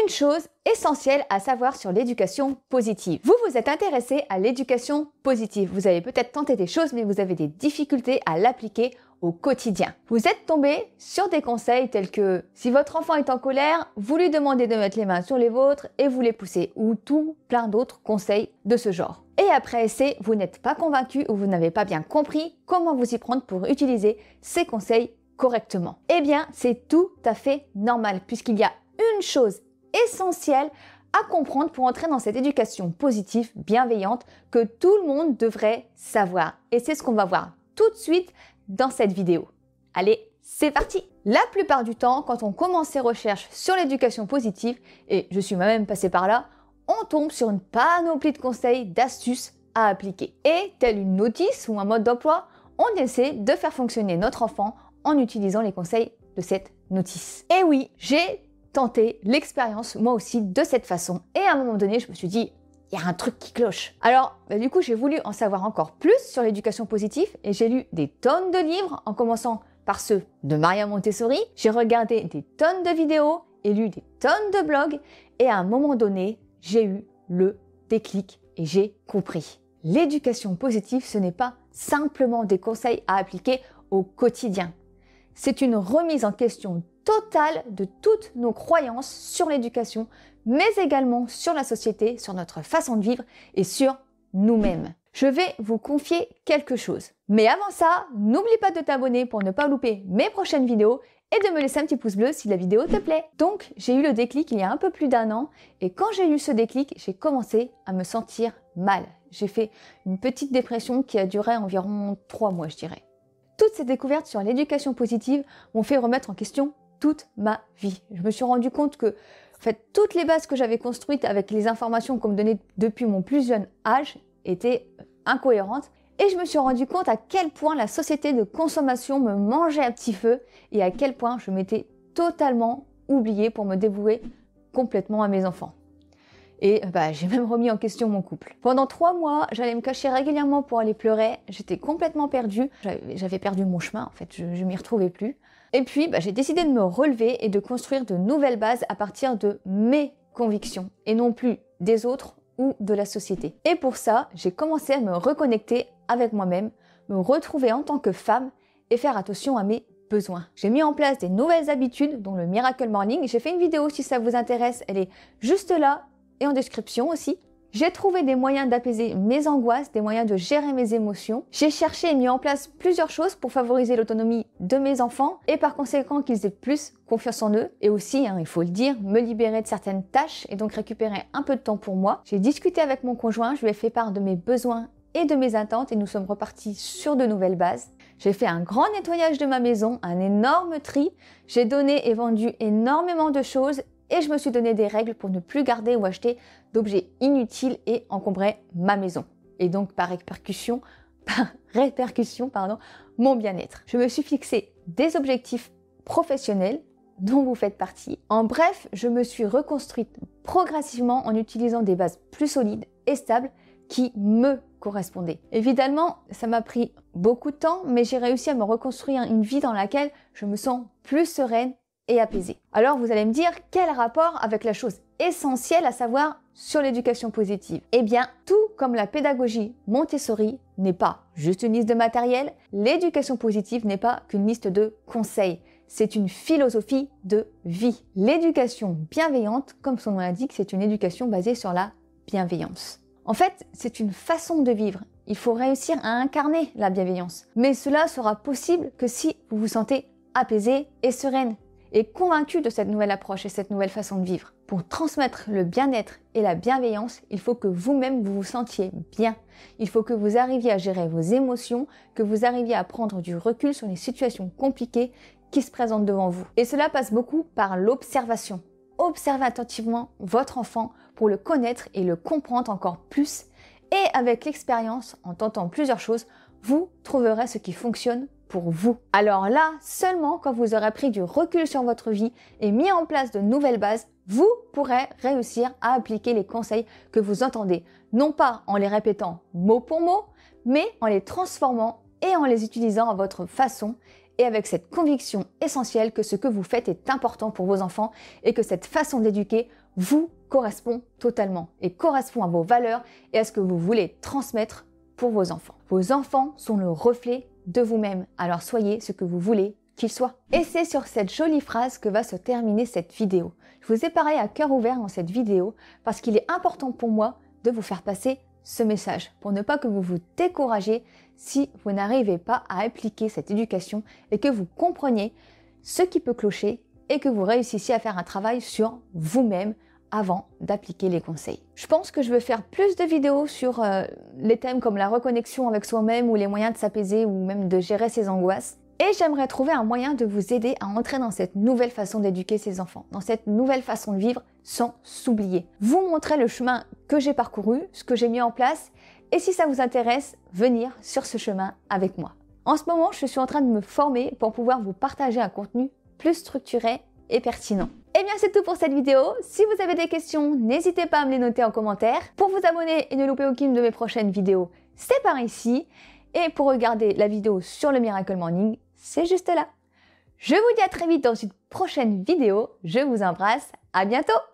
Une chose essentielle à savoir sur l'éducation positive. Vous vous êtes intéressé à l'éducation positive. Vous avez peut-être tenté des choses, mais vous avez des difficultés à l'appliquer au quotidien. Vous êtes tombé sur des conseils tels que si votre enfant est en colère, vous lui demandez de mettre les mains sur les vôtres et vous les poussez, ou tout plein d'autres conseils de ce genre. Et après essai, vous n'êtes pas convaincu ou vous n'avez pas bien compris comment vous y prendre pour utiliser ces conseils correctement. Eh bien, c'est tout à fait normal puisqu'il y a une chose essentielle à comprendre pour entrer dans cette éducation positive, bienveillante, que tout le monde devrait savoir. Et c'est ce qu'on va voir tout de suite dans cette vidéo. Allez, c'est parti! La plupart du temps, quand on commence ses recherches sur l'éducation positive, et je suis moi-même passée par là, on tombe sur une panoplie de conseils, d'astuces à appliquer. Et tel une notice ou un mode d'emploi, on essaie de faire fonctionner notre enfant en utilisant les conseils de cette notice. Et oui, j'ai tenté l'expérience moi aussi de cette façon. Et à un moment donné, je me suis dit, il y a un truc qui cloche. Alors, du coup, j'ai voulu en savoir encore plus sur l'éducation positive et j'ai lu des tonnes de livres, en commençant par ceux de Maria Montessori. J'ai regardé des tonnes de vidéos et lu des tonnes de blogs. Et à un moment donné, j'ai eu le déclic et j'ai compris. L'éducation positive, ce n'est pas simplement des conseils à appliquer au quotidien. C'est une remise en question totale de toutes nos croyances sur l'éducation, mais également sur la société, sur notre façon de vivre et sur nous-mêmes. Je vais vous confier quelque chose. Mais avant ça, n'oublie pas de t'abonner pour ne pas louper mes prochaines vidéos et de me laisser un petit pouce bleu si la vidéo te plaît. Donc, j'ai eu le déclic il y a un peu plus d'1 an et quand j'ai eu ce déclic, j'ai commencé à me sentir mal. J'ai fait une petite dépression qui a duré environ 3 mois, je dirais. Toutes ces découvertes sur l'éducation positive m'ont fait remettre en question toute ma vie. Je me suis rendu compte que en fait, toutes les bases que j'avais construites avec les informations qu'on me donnait depuis mon plus jeune âge étaient incohérentes. Et je me suis rendu compte à quel point la société de consommation me mangeait à petit feu et à quel point je m'étais totalement oubliée pour me dévouer complètement à mes enfants. Et j'ai même remis en question mon couple. Pendant 3 mois, j'allais me cacher régulièrement pour aller pleurer. J'étais complètement perdue. J'avais perdu mon chemin, en fait. Je m'y retrouvais plus. Et puis, j'ai décidé de me relever et de construire de nouvelles bases à partir de mes convictions et non plus des autres ou de la société. Et pour ça, j'ai commencé à me reconnecter avec moi-même, me retrouver en tant que femme et faire attention à mes besoins. J'ai mis en place des nouvelles habitudes, dont le Miracle Morning. J'ai fait une vidéo si ça vous intéresse. Elle est juste là et en description aussi. J'ai trouvé des moyens d'apaiser mes angoisses, des moyens de gérer mes émotions. J'ai cherché et mis en place plusieurs choses pour favoriser l'autonomie de mes enfants et par conséquent qu'ils aient plus confiance en eux. Et aussi, il faut le dire, me libérer de certaines tâches et donc récupérer un peu de temps pour moi. J'ai discuté avec mon conjoint, je lui ai fait part de mes besoins et de mes attentes et nous sommes repartis sur de nouvelles bases. J'ai fait un grand nettoyage de ma maison, un énorme tri. J'ai donné et vendu énormément de choses et je me suis donné des règles pour ne plus garder ou acheter d'objets inutiles et encombrer ma maison. Et donc par répercussion, mon bien-être. Je me suis fixé des objectifs professionnels dont vous faites partie. En bref, je me suis reconstruite progressivement en utilisant des bases plus solides et stables qui me correspondaient. Évidemment, ça m'a pris beaucoup de temps, mais j'ai réussi à me reconstruire une vie dans laquelle je me sens plus sereine et apaisée. Alors vous allez me dire, quel rapport avec la chose essentielle à savoir sur l'éducation positive? Eh bien, tout comme la pédagogie Montessori n'est pas juste une liste de matériel, l'éducation positive n'est pas qu'une liste de conseils. C'est une philosophie de vie. L'éducation bienveillante, comme son nom l'indique, c'est une éducation basée sur la bienveillance. En fait, c'est une façon de vivre. Il faut réussir à incarner la bienveillance. Mais cela sera possible que si vous vous sentez apaisé et sereine et convaincu de cette nouvelle approche et cette nouvelle façon de vivre. Pour transmettre le bien-être et la bienveillance, il faut que vous-même vous vous sentiez bien. Il faut que vous arriviez à gérer vos émotions, que vous arriviez à prendre du recul sur les situations compliquées qui se présentent devant vous. Et cela passe beaucoup par l'observation. Observez attentivement votre enfant pour le connaître et le comprendre encore plus. Et avec l'expérience, en tentant plusieurs choses, vous trouverez ce qui fonctionne pour vous. Alors là, seulement quand vous aurez pris du recul sur votre vie et mis en place de nouvelles bases, vous pourrez réussir à appliquer les conseils que vous entendez, non pas en les répétant mot pour mot, mais en les transformant et en les utilisant à votre façon et avec cette conviction essentielle que ce que vous faites est important pour vos enfants et que cette façon d'éduquer vous correspond totalement et correspond à vos valeurs et à ce que vous voulez transmettre pour vos enfants. Vos enfants sont le reflet de vous-même, alors soyez ce que vous voulez qu'ils soient. Et c'est sur cette jolie phrase que va se terminer cette vidéo. Je vous ai parlé à cœur ouvert dans cette vidéo parce qu'il est important pour moi de vous faire passer ce message pour ne pas que vous vous découragiez si vous n'arrivez pas à appliquer cette éducation et que vous compreniez ce qui peut clocher et que vous réussissiez à faire un travail sur vous-même avant d'appliquer les conseils. Je pense que je veux faire plus de vidéos sur les thèmes comme la reconnexion avec soi-même ou les moyens de s'apaiser ou même de gérer ses angoisses. Et j'aimerais trouver un moyen de vous aider à entrer dans cette nouvelle façon d'éduquer ses enfants, dans cette nouvelle façon de vivre sans s'oublier. Vous montrer le chemin que j'ai parcouru, ce que j'ai mis en place, et si ça vous intéresse, venir sur ce chemin avec moi. En ce moment, je suis en train de me former pour pouvoir vous partager un contenu plus structuré et pertinent. Et bien c'est tout pour cette vidéo. Si vous avez des questions, n'hésitez pas à me les noter en commentaire. Pour vous abonner et ne louper aucune de mes prochaines vidéos, c'est par ici. Et pour regarder la vidéo sur le Miracle Morning, c'est juste là. Je vous dis à très vite dans une prochaine vidéo. Je vous embrasse. À bientôt!